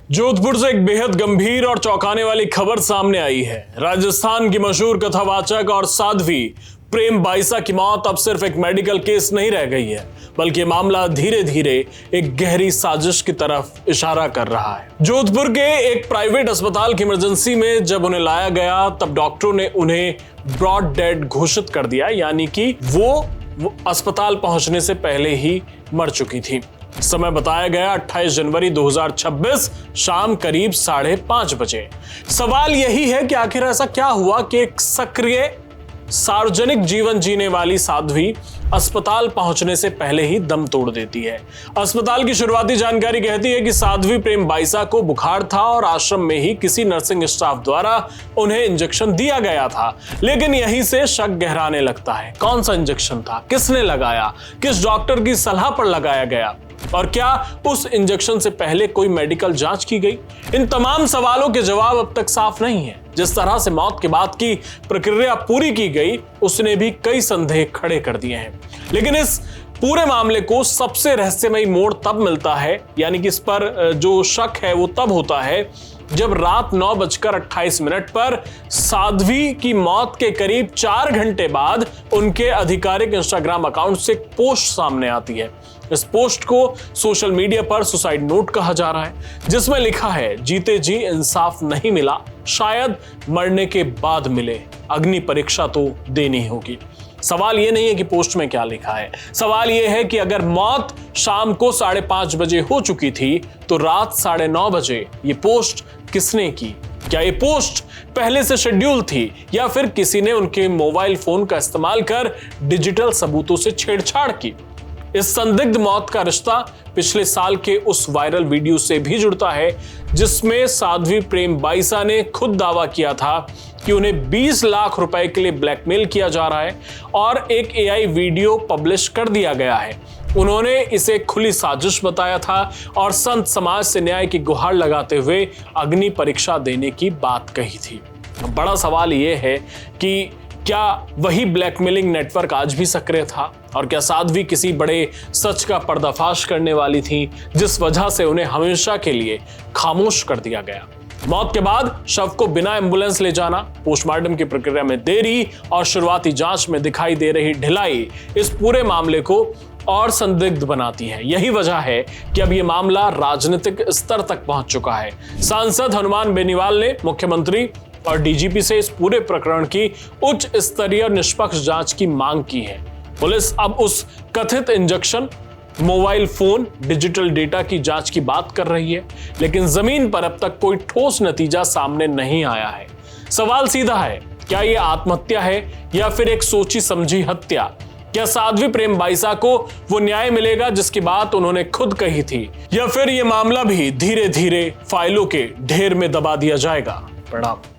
जोधपुर से एक बेहद गंभीर और चौंकाने वाली खबर सामने आई है। राजस्थान की मशहूर कथावाचक और साध्वी प्रेम बाईसा की मौत अब सिर्फ एक मेडिकल केस नहीं रह गई है, बल्कि मामला धीरे धीरे एक गहरी साजिश की तरफ इशारा कर रहा है। जोधपुर के एक प्राइवेट अस्पताल की इमरजेंसी में जब उन्हें लाया गया, तब डॉक्टरों ने उन्हें ब्रॉड डेड घोषित कर दिया, यानी कि वो अस्पताल पहुंचने से पहले ही मर चुकी थी। समय बताया गया 28 जनवरी 2026 शाम करीब 5:30 बजे। सवाल यही है कि आखिर ऐसा क्या हुआ कि एक सक्रिय सार्वजनिक जीवन जीने वाली साध्वी अस्पताल पहुंचने से पहले ही दम तोड़ देती है। अस्पताल की शुरुआती जानकारी कहती है कि साध्वी प्रेम बाईसा को बुखार था और आश्रम में ही किसी नर्सिंग स्टाफ द्वारा उन्हें इंजेक्शन दिया गया था। लेकिन यहीं से शक गहराने लगता है। कौन सा इंजेक्शन था, किसने लगाया, किस डॉक्टर की सलाह पर लगाया गया, और क्या उस इंजेक्शन से पहले कोई मेडिकल जांच की गई? इन तमाम सवालों के जवाब अब तक साफ नहीं है। जिस तरह से मौत के बाद की प्रक्रिया पूरी की गई, उसने भी कई संदेह खड़े कर दिए हैं। लेकिन इस पूरे मामले को सबसे रहस्यमयी मोड़ तब मिलता है, यानी कि इस पर जो शक है वो तब होता है जब रात 9:28 पर साध्वी की मौत के करीब 4 घंटे बाद उनके आधिकारिक इंस्टाग्राम अकाउंट से एक पोस्ट सामने आती है। इस पोस्ट को सोशल मीडिया पर सुसाइड नोट कहा जा रहा है, जिसमें लिखा है, जीते जी इंसाफ नहीं मिला, शायद मरने के बाद मिले, अग्नि परीक्षा तो देनी होगी। सवाल यह नहीं है कि पोस्ट में क्या लिखा है, सवाल यह है कि अगर मौत शाम को 5:30 बजे हो चुकी थी, तो रात 9:30 बजे ये पोस्ट किसने की? क्या ये पोस्ट पहले से शेड्यूल थी, या फिर किसी ने उनके मोबाइल फोन का इस्तेमाल कर डिजिटल सबूतों से छेड़छाड़ की? इस संदिग्ध मौत का रिश्ता पिछले साल के उस वायरल वीडियो से भी जुड़ता है, जिसमें साध्वी प्रेम बाईसा ने खुद दावा किया था कि उन्हें 20 लाख रुपए के लिए ब्लैकमेल किया जा रहा है और एक एआई वीडियो पब्लिश कर दिया गया है। उन्होंने इसे खुली साजिश बताया था और संत समाज से न्याय की गुहार लगाते हुए अग्नि परीक्षा देने की बात कही थी। बड़ा सवाल यह है कि क्या वही ब्लैकमेलिंग नेटवर्क आज भी सक्रिय था, और क्या साध्वी किसी बड़े सच का पर्दाफाश करने वाली थी, जिस वजह से उन्हें हमेशा के लिए खामोश कर दिया गया? मौत के बाद शव को बिना एम्बुलेंस ले जाना, पोस्टमार्टम की प्रक्रिया में देरी और शुरुआती जांच में दिखाई दे रही ढिलाई इस पूरे मामले को और संदिग्ध बनाती है। यही वजह है कि अब यह मामला राजनीतिक स्तर तक पहुंच चुका है। सांसद हनुमान बेनीवाल ने मुख्यमंत्री और डीजीपी से इस पूरे प्रकरण की उच्च स्तरीय और निष्पक्ष जांच की मांग की है। पुलिस अब उस कथित injection, mobile phone, digital data की जांच की बात कर रही है, लेकिन जमीन पर अब तक कोई ठोस नतीजा सामने नहीं आया है। सवाल सीधा है, क्या यह आत्महत्या है या फिर एक सोची समझी हत्या? क्या साध्वी प्रेम बाईसा को वो न्याय मिलेगा जिसकी बात उन्होंने खुद कही थी, या फिर यह मामला भी धीरे धीरे फाइलों के ढेर में दबा दिया जाएगा? प्रणाम।